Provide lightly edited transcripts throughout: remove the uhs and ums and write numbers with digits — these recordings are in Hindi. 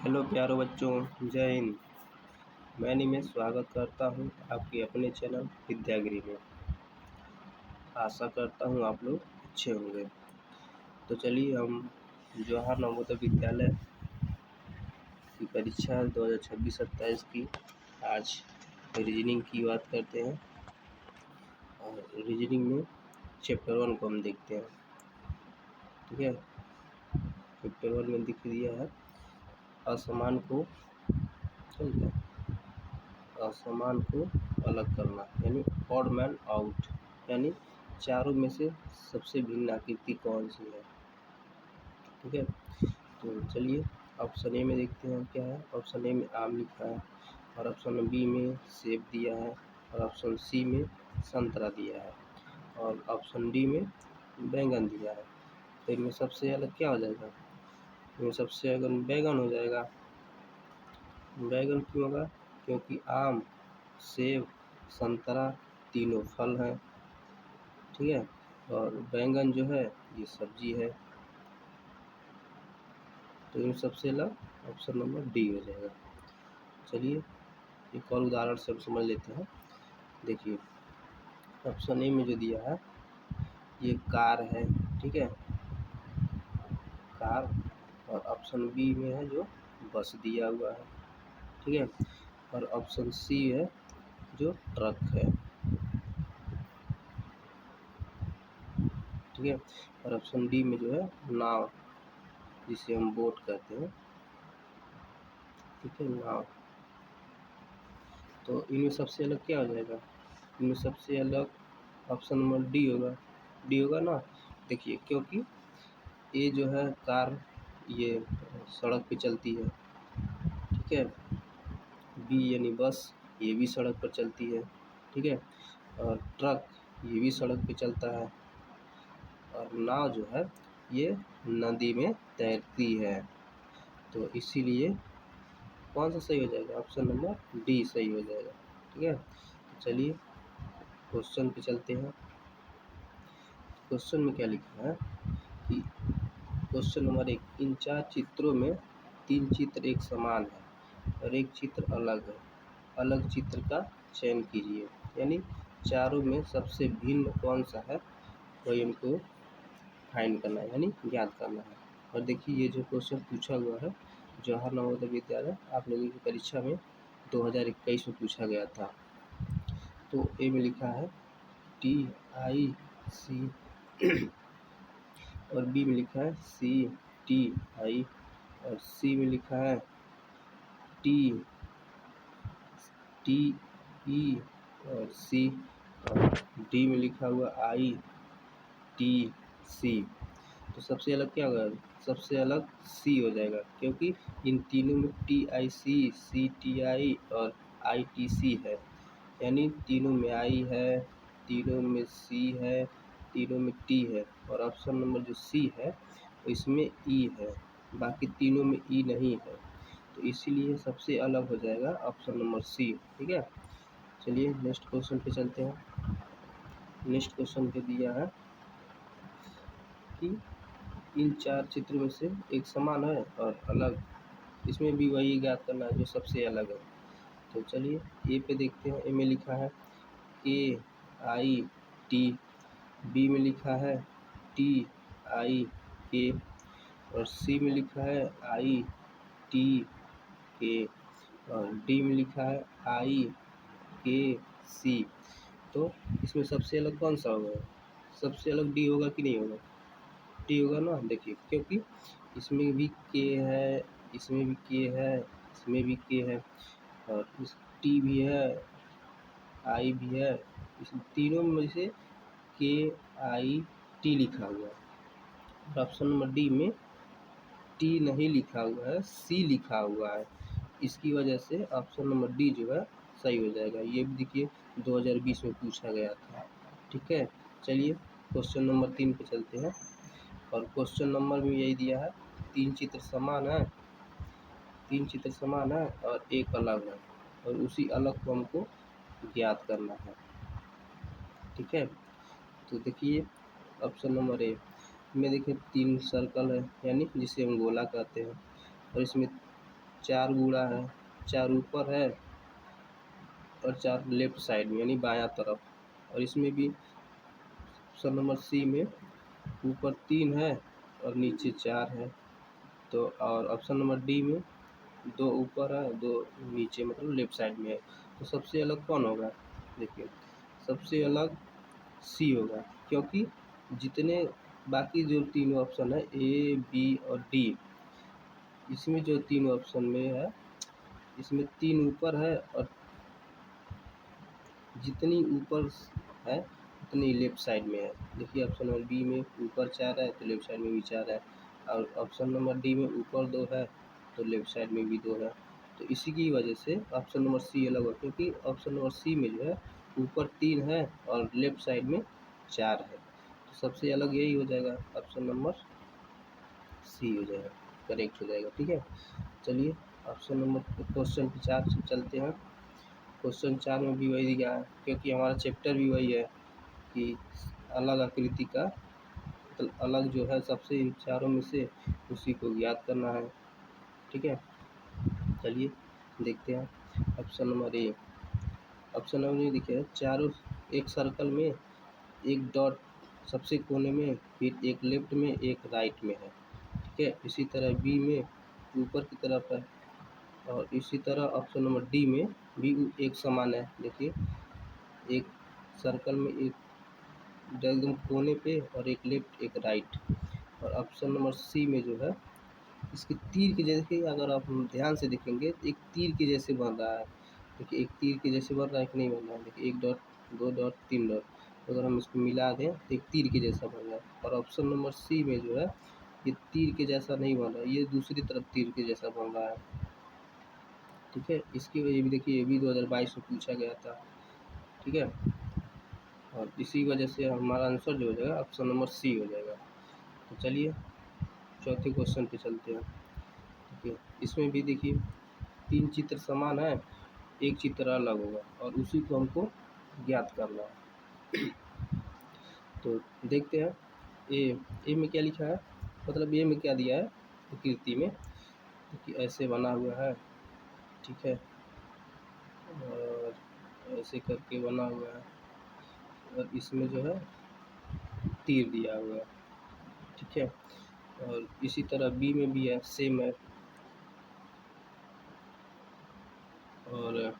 हेलो प्यारे बच्चों, जय हिंद। मैं निमेश स्वागत करता हूं आपके अपने चैनल विद्यागिरी में। आशा करता हूं आप लोग अच्छे होंगे। तो चलिए हम जवाहर नवोदय विद्यालय की परीक्षा 2026-27 की आज रीजनिंग की बात करते हैं। और रीजनिंग में चैप्टर 1 को हम देखते हैं। ठीक है, चैप्टर 1 में दिख दिया है असमान को असमान को अलग करना, यानी ऑड मैन आउट, यानी चारों में से सबसे भिन्न आकृति कौन सी है। ठीक है, तो चलिए ऑप्शन ए में देखते हैं क्या है। ऑप्शन ए में आम लिखा है, और ऑप्शन बी में सेब दिया है, और ऑप्शन सी में संतरा दिया है, और ऑप्शन डी में बैंगन दिया है। तो इनमें सबसे अलग क्या हो जाएगा? इनमें सबसे अलग बैंगन हो जाएगा। बैंगन क्यों होगा? क्योंकि आम, सेब, संतरा तीनों फल हैं। ठीक है, और बैंगन जो है ये सब्जी है। तो इन सबसे अलग ऑप्शन नंबर डी हो जाएगा। चलिए एक और उदाहरण से हम समझ लेते हैं। देखिए ऑप्शन ए में जो दिया है ये कार है। ठीक है, कार। और ऑप्शन बी में है जो बस दिया हुआ है। ठीक है, और ऑप्शन सी है जो ट्रक है। ठीक है, और ऑप्शन डी में जो है नाव, जिसे हम बोट कहते हैं। ठीक है, नाव। तो इनमें सबसे अलग क्या हो जाएगा? इनमें सबसे अलग ऑप्शन नंबर डी होगा। डी होगा ना। देखिए क्योंकि ये जो है कार, ये सड़क पे चलती है। ठीक है, बी यानी बस, ये भी सड़क पर चलती है। ठीक है, और ट्रक ये भी सड़क पे चलता है, और नाव जो है ये नदी में तैरती है। तो इसीलिए कौन सा सही हो जाएगा? ऑप्शन नंबर डी सही हो जाएगा। ठीक है, तो चलिए क्वेश्चन पे चलते हैं। क्वेश्चन में क्या लिखा है कि क्वेश्चन नंबर 1, इन 4 चित्रों में 3 चित्र एक समान है और एक चित्र अलग है। अलग चित्र का चयन कीजिए, यानी चारों में सबसे भिन्न कौन सा है वही हमको फाइंड करना है, यानी ज्ञात करना है। और देखिए ये जो क्वेश्चन पूछा हुआ है जवाहर नवोदय विद्यालय आप लोगों की परीक्षा में 2021 में पूछा गया था। तो ए में लिखा है TIC और बी में लिखा है CTI, और सी में लिखा है TTE और C, और डी में लिखा हुआ ITC। तो सबसे अलग क्या होगा? सबसे अलग सी हो जाएगा, क्योंकि इन तीनों में TIC, CTI और ITC है, यानी तीनों में I है, तीनों में C है, तीनों में T है, और ऑप्शन नंबर जो C है इसमें E है, बाकी तीनों में E नहीं है। तो इसीलिए सबसे अलग हो जाएगा ऑप्शन नंबर C। ठीक है, चलिए नेक्स्ट क्वेश्चन पे चलते हैं। नेक्स्ट क्वेश्चन पे दिया है कि इन 4 चित्रों में से एक समान है और अलग, इसमें भी वही ज्ञात करना है जो सबसे अलग है। तो चलिए ए पे देखते हैं। ए में लिखा है KIT, बी में लिखा है TIK, और सी में लिखा है ITK, और डी में लिखा है IKC। तो इसमें सबसे अलग कौन सा होगा? सबसे अलग डी होगा कि नहीं होगा? डी होगा ना। देखिए क्योंकि इसमें भी के है, इसमें भी के है, इसमें भी के है, और इस टी भी है, आई भी है। इस तीनों में से KIT लिखा हुआ है, और ऑप्शन नंबर डी में टी नहीं लिखा हुआ है, सी लिखा हुआ है। इसकी वजह से ऑप्शन नंबर डी जो है सही हो जाएगा। ये भी देखिए 2020 में पूछा गया था। ठीक है, चलिए क्वेश्चन नंबर 3 पे चलते हैं। और क्वेश्चन नंबर में यही दिया है 3 चित्र समान है, 3 चित्र समान है और एक अलग है, और उसी अलग को हमको ज्ञात करना है। ठीक है, तो देखिए ऑप्शन नंबर ए में देखिए 3 सर्कल है, यानी जिसे हम गोला कहते हैं, और इसमें 4 गुणा है, 4 ऊपर है और 4 लेफ्ट साइड में यानी बायां तरफ। और इसमें भी ऑप्शन नंबर सी में ऊपर 3 है और नीचे 4 है। तो और ऑप्शन नंबर डी में 2 ऊपर है, 2 नीचे, मतलब लेफ्ट साइड में है। तो सबसे अलग कौन होगा? देखिए, सबसे अलग सी होगा, क्योंकि जितने बाकी जो तीनों ऑप्शन है ए, बी और डी, इसमें जो तीनों ऑप्शन में है, इसमें 3 ऊपर है और जितनी ऊपर है उतनी लेफ्ट साइड में है। देखिए, ऑप्शन नंबर बी में ऊपर 4 है तो लेफ्ट साइड में भी 4 है, और ऑप्शन नंबर डी में ऊपर 2 है तो लेफ्ट साइड में भी 2 है। तो इसी की वजह से ऑप्शन नंबर सी अलग है, क्योंकि ऑप्शन नंबर सी में जो है ऊपर 3 है और लेफ्ट साइड में 4 है। तो सबसे अलग यही हो जाएगा, ऑप्शन नंबर सी हो जाएगा, करेक्ट हो जाएगा। ठीक है, चलिए ऑप्शन नंबर क्वेश्चन 4 से चलते हैं। क्वेश्चन 4 में भी वही दिया है, क्योंकि हमारा चैप्टर भी वही है कि अलग आकृति का मतलब अलग जो है सबसे इन चारों में से उसी को ज्ञात करना है। ठीक है, चलिए देखते हैं। Option number A, option number A देखिए, चारों एक सर्कल में एक डॉट सबसे कोने में, फिर एक लेफ्ट में एक राइट में है। ठीक है, इसी तरह बी में ऊपर की तरफ है और इसी तरह ऑप्शन नंबर डी में भी एक समान है। देखिए, एक सर्कल में एक एकदम कोने पे और एक लेफ्ट एक राइट। और ऑप्शन नंबर सी में जो है इसके तीर के जैसे, अगर आप ध्यान से देखेंगे तो एक तीर के जैसे बन रहा है। देखिए, एक तीर के जैसे बन रहा है कि नहीं बन रहा है? देखिए, 1 डॉट, 2 डॉट, 3 डॉट, तो अगर हम इसको मिला दें तो एक तीर के जैसा बन रहा है। और ऑप्शन नंबर सी में जो है ये तीर के जैसा नहीं बन रहा है, ये दूसरी तरफ तीर के जैसा बन रहा है। ठीक है, इसकी वजह भी देखिए, ये भी 2022 में पूछा गया था। ठीक है, और इसी वजह से हमारा आंसर जो हो जाएगा ऑप्शन नंबर सी हो जाएगा। तो चलिए चौथे क्वेश्चन पे चलते हैं। ठीक है, इसमें भी देखिए 3 चित्र समान है, एक चित्र अलग होगा और उसी को हमको ज्ञात करना है। तो देखते हैं ए में क्या लिखा है, मतलब ए में क्या दिया है प्रकृति में कि ऐसे बना हुआ है। ठीक है, और ऐसे करके बना हुआ है और इसमें जो है तीर दिया हुआ है। ठीक है, और इसी तरह बी में भी है, सेम है, और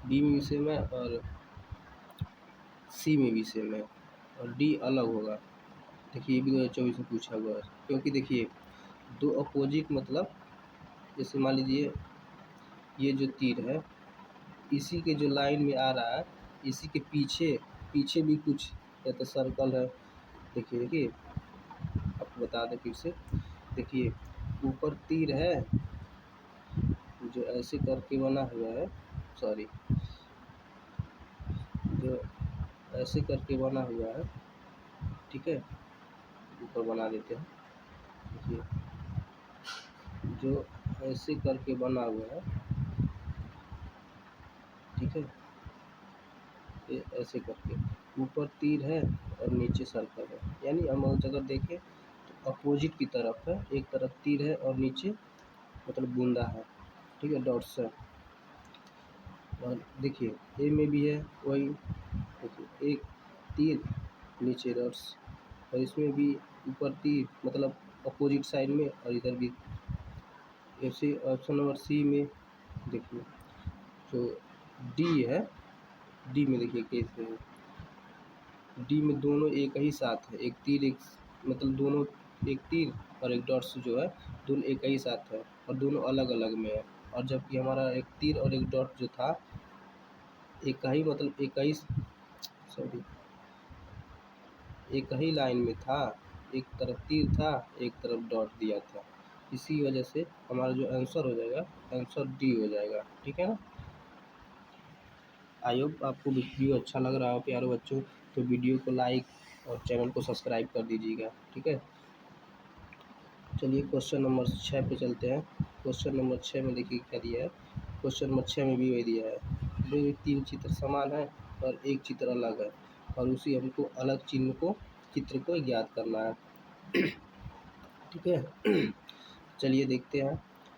बी में भी सेम है और सी में भी सेम है, और डी अलग होगा। देखिए, ये भी 2024 में पूछा हुआ है, क्योंकि देखिए दो अपोजिट, मतलब जैसे मान लीजिए ये जो तीर है इसी के जो लाइन में आ रहा है, इसी के पीछे पीछे भी कुछ या तो सर्कल है। देखिए देखिए, आपको बता दें फिर से। देखिए, ऊपर तीर है जो ऐसे करके बना हुआ है, सॉरी, जो ऐसे करके बना हुआ है। ठीक है, ऊपर बना देते हैं। देखिए, जो ऐसे करके बना हुआ है। ठीक है, ये ऐसे करके ऊपर तीर है और नीचे सर्कल है, यानी हम अगर देखें तो अपोजिट की तरफ है, एक तरफ तीर है और नीचे मतलब बूंदा है। ठीक है, डॉट्स है। और देखिए ए में भी है वही, देखिए एक तीर नीचे डॉट्स, और इसमें भी ऊपर तीर मतलब अपोजिट साइड में, और इधर भी ऐसे। ऑप्शन नंबर सी में देखिए जो डी है, डी में देखिए कैसे है, डी में दोनों एक ही साथ है, एक तीर एक, मतलब दोनों एक तीर और एक डॉट्स जो है दोनों एक ही साथ है और दोनों अलग अलग में है। और जबकि हमारा एक तीर और एक डॉट जो था एक ही, मतलब एक ही, सॉरी, एक ही लाइन में था, एक तरफ तीर था एक तरफ डॉट दिया था। इसी वजह से हमारा जो आंसर हो जाएगा, आंसर डी हो जाएगा। ठीक है ना। आई होप आपको वीडियो अच्छा लग रहा हो प्यारे बच्चों, तो वीडियो को लाइक और चैनल को सब्सक्राइब कर दीजिएगा। ठीक है, चलिए क्वेश्चन नंबर 6 पे चलते हैं। क्वेश्चन नंबर 6 में देखिए क्या दिया है। क्वेश्चन नंबर 6 में भी वही दिया है, जो 3 चित्र समान है और एक चित्र अलग है, और उसी हमको अलग चित्र को ज्ञात करना है। ठीक है, चलिए देखते हैं।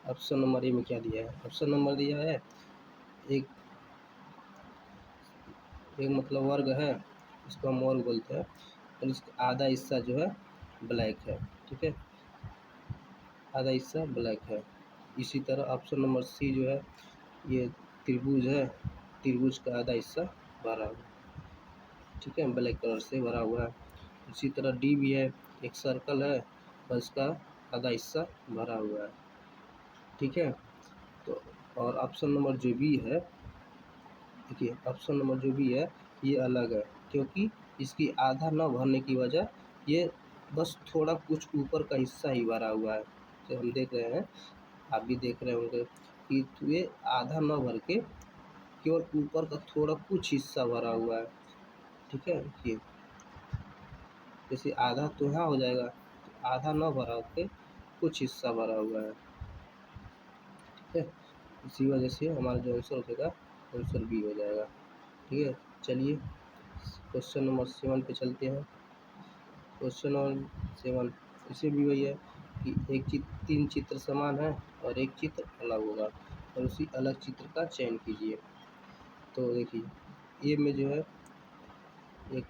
ऑप्शन नंबर ए में क्या दिया है? ऑप्शन नंबर दिया है एक एक मतलब वर्ग है, इसको हम वर्ग बोलते हैं, और इसका आधा हिस्सा जो है ब्लैक है, ठीक है, आधा हिस्सा ब्लैक है। इसी तरह ऑप्शन नंबर सी जो है ये त्रिभुज है, त्रिभुज का आधा हिस्सा भरा हुआ है, ठीक है, ब्लैक कलर से भरा हुआ है। इसी तरह डी भी है, एक सर्कल है और इसका आधा हिस्सा भरा हुआ है, ठीक है। तो और ऑप्शन नंबर जो बी है, देखिए ऑप्शन नंबर जो बी है ये अलग है, क्योंकि इसकी आधा न भरने की वजह ये बस थोड़ा कुछ ऊपर का हिस्सा ही भरा हुआ है। तो हम देख रहे हैं, आप भी देख रहे होंगे कि तो ये आधा न भर के केवल ऊपर का थोड़ा कुछ हिस्सा भरा हुआ है, ठीक है। ये जैसे आधा तो यहाँ हो जाएगा, तो आधा न भरा के कुछ हिस्सा भरा हुआ है, ठीक है। इसी वजह से हमारा जो आंसर हो जाएगा आंसर बी हो जाएगा, ठीक है। चलिए क्वेश्चन नंबर 7 पे चलते हैं। क्वेश्चन नंबर 7 इसे भी वही है कि तीन चित्र समान है और एक चित्र अलग होगा और उसी अलग चित्र का चयन कीजिए। तो देखिए ए में जो है एक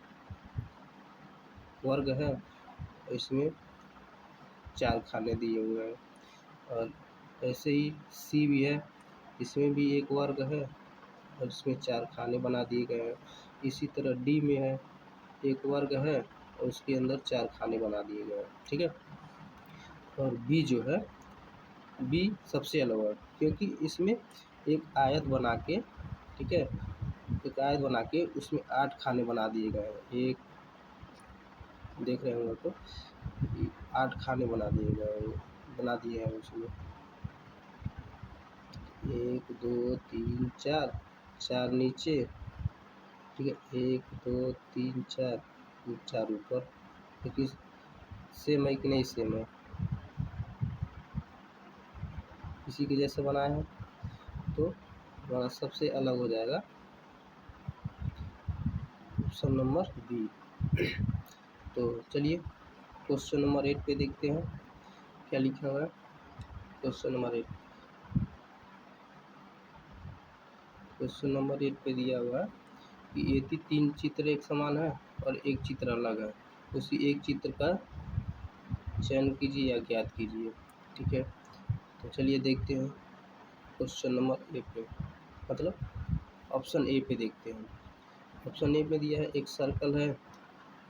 वर्ग है और इसमें 4 खाने दिए हुए हैं, और ऐसे ही सी भी है, इसमें भी एक वर्ग है और इसमें 4 खाने बना दिए गए हैं। इसी तरह डी में है, एक वर्ग है और उसके अंदर 4 खाने बना दिए गए हैं, ठीक है। और बी जो है, बी सबसे अलग है, क्योंकि इसमें एक आयत बना के, ठीक है, एक आयत बना के उसमें 8 खाने बना दिए गए हैं। एक देख रहे होंगे तो 8 खाने बना दिए हैं उसमें, 1 2 3 4, 4 नीचे, ठीक है, 1 2 3 4, 4 ऊपर। देखिए सेम है कि नहीं सेम है, इसी के जैसे बनाया है, तो हमारा सबसे अलग हो जाएगा ऑप्शन नंबर बी। तो चलिए क्वेश्चन नंबर 8 पे देखते हैं क्या लिखा हुआ है। क्वेश्चन नंबर 8 पे दिया हुआ है कि यदि 3 चित्र एक समान है और एक चित्र अलग है, उसी एक चित्र का चयन कीजिए या ज्ञात कीजिए, ठीक है। तो चलिए देखते हैं क्वेश्चन नंबर ए पे, मतलब ऑप्शन ए पे देखते हैं। ऑप्शन ए पे दिया है एक सर्कल है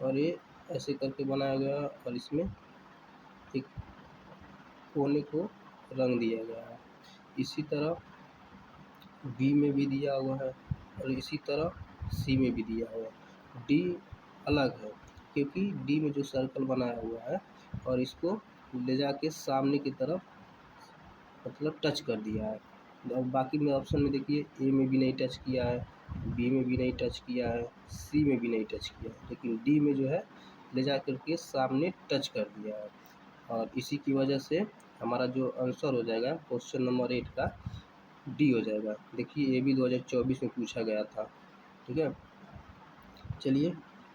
और ये ऐसे करके बनाया गया और इसमें एक कोने को रंग दिया गया है। इसी तरह बी में भी दिया हुआ है और इसी तरह सी में भी दिया हुआ है। डी अलग है, क्योंकि डी में जो सर्कल बनाया हुआ है और इसको ले जाके सामने की तरफ मतलब टच कर दिया है। अब बाकी में ऑप्शन में देखिए ए में भी नहीं टच किया है, बी में भी नहीं टच किया है, सी में भी नहीं टच किया है, लेकिन डी में जो है ले जा कर के सामने टच कर दिया है। और इसी की वजह से हमारा जो आंसर हो जाएगा क्वेश्चन नंबर 8 का डी हो जाएगा। देखिए ये भी 2024 में पूछा गया था, ठीक है। चलिए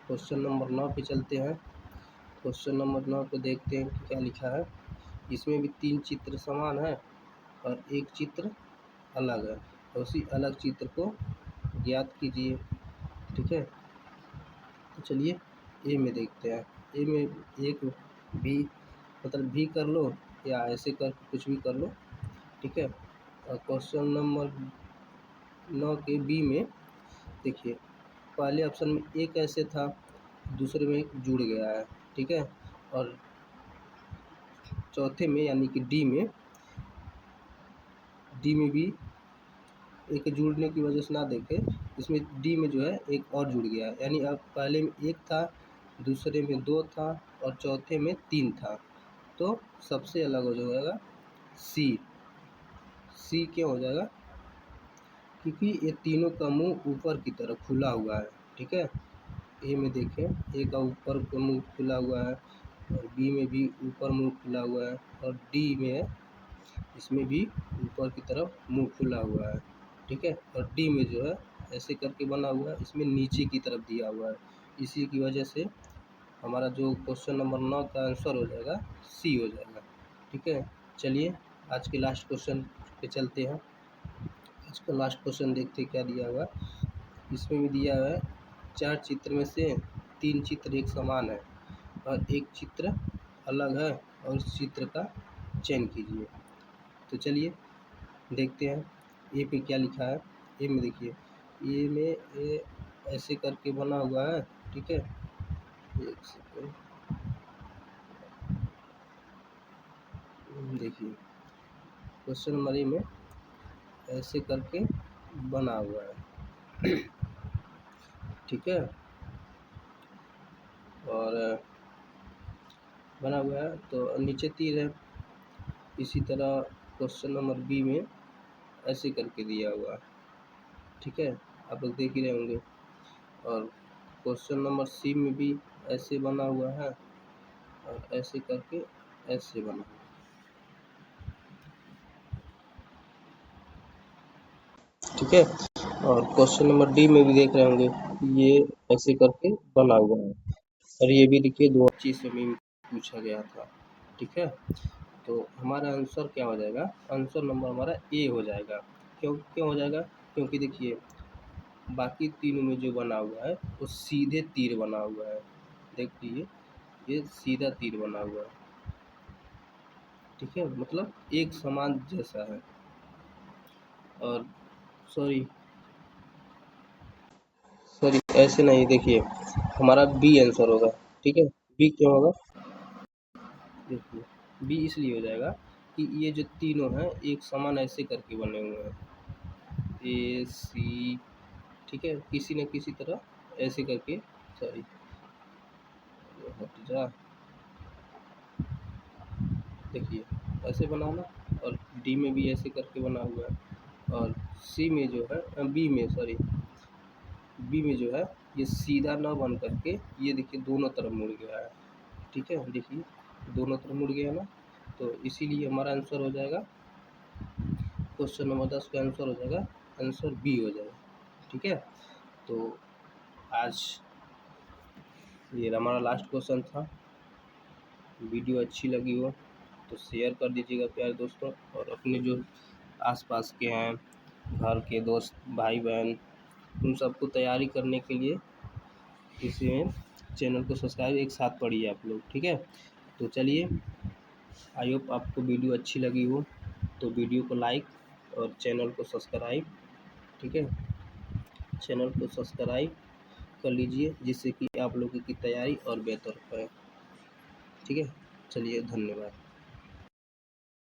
क्वेश्चन नंबर 9 पे चलते हैं। क्वेश्चन नंबर 9 पे देखते हैं कि क्या लिखा है। इसमें भी 3 चित्र समान है और एक चित्र अलग है, और उसी अलग चित्र को ज्ञात कीजिए, ठीक है। तो चलिए ए में देखते हैं। ए में एक भी मतलब भी कर लो या ऐसे कर कुछ भी कर लो, ठीक है। और क्वेश्चन नंबर 9 के बी में देखिए पहले ऑप्शन में एक ऐसे था, दूसरे में एक जुड़ गया है, ठीक है। और चौथे में यानी कि डी में भी एक जुड़ने की वजह से ना देखें, इसमें डी में जो है एक और जुड़ गया है, यानी अब पहले में एक था, दूसरे में 2 था और चौथे में 3 था। तो सबसे अलग हो जाएगा सी। सी क्यों हो जाएगा? क्योंकि ये तीनों का मुंह ऊपर की तरफ खुला हुआ है, ठीक है। ए में देखें ए का ऊपर का मुंह खुला हुआ है और बी में भी ऊपर मुंह खुला हुआ है और डी में है, इसमें भी ऊपर की तरफ मुंह खुला हुआ है, ठीक है। और डी में जो है ऐसे करके बना हुआ है, इसमें नीचे की तरफ दिया हुआ है। इसी की वजह से हमारा जो क्वेश्चन नंबर 9 का आंसर हो जाएगा सी हो जाएगा, ठीक है। चलिए आज के लास्ट क्वेश्चन पे चलते हैं। आज का लास्ट क्वेश्चन देखते हैं क्या दिया हुआ। इसमें भी दिया हुआ है 4 चित्र में से 3 चित्र एक समान है और एक चित्र अलग है और उस चित्र का चयन कीजिए। तो चलिए देखते हैं ए पे क्या लिखा है। ए में देखिए, ए में ऐसे करके बना हुआ है, ठीक है। एक सेकेंड, देखिए क्वेश्चन नंबर ए में ऐसे करके बना हुआ है, ठीक है। और बना हुआ है तो नीचे तीर है। इसी तरह क्वेश्चन नंबर बी में ऐसे करके दिया हुआ है, ठीक है, आप लोग देख ही रहे होंगे। और क्वेश्चन नंबर सी में भी ऐसे बना हुआ है और ऐसे करके ऐसे बना हुआ है, ठीक है। और क्वेश्चन नंबर डी में भी देख रहे होंगे, ये ऐसे करके बना हुआ है और ये भी देखिए 2025 में पूछा गया था, ठीक है। तो हमारा आंसर क्या हो जाएगा, आंसर नंबर हमारा ए हो जाएगा। क्यों हो जाएगा, क्योंकि देखिए बाकी तीनों में जो बना हुआ है वो सीधे तीर बना हुआ है। देख लीजिए ये सीधा तीर बना हुआ है, ठीक है, मतलब एक समान जैसा है। और सॉरी ऐसे नहीं, देखिए हमारा बी आंसर होगा, ठीक है। बी क्यों होगा, देखिए बी इसलिए हो जाएगा कि ये जो तीनों हैं एक समान ऐसे करके बने हुए हैं, ए सी, ठीक है, किसी न किसी तरह ऐसे करके, सॉरी हट जा, देखिए ऐसे बनाना। और डी में भी ऐसे करके बना हुआ है और सी में जो है बी में, सॉरी बी में जो है ये सीधा ना बन करके ये देखिए दोनों तरफ मुड़ गया है, ठीक है। देखिए दोनों तरफ मुड़ गया ना, तो इसीलिए हमारा आंसर हो जाएगा, क्वेश्चन नंबर 10 का आंसर हो जाएगा, आंसर बी हो जाएगा, ठीक है। तो आज ये हमारा लास्ट क्वेश्चन था। वीडियो अच्छी लगी हो तो शेयर कर दीजिएगा प्यारे दोस्तों, और अपने जो आसपास के हैं, घर के दोस्त भाई बहन, उन सबको तैयारी करने के लिए इसमें चैनल को सब्सक्राइब एक साथ पढ़िए आप लोग, ठीक है। तो चलिए, आई होप आपको वीडियो अच्छी लगी हो, तो वीडियो को लाइक और चैनल को सब्सक्राइब, ठीक है, चैनल को सब्सक्राइब कर लीजिए जिससे कि आप लोगों की तैयारी और बेहतर हो, ठीक है। चलिए धन्यवाद।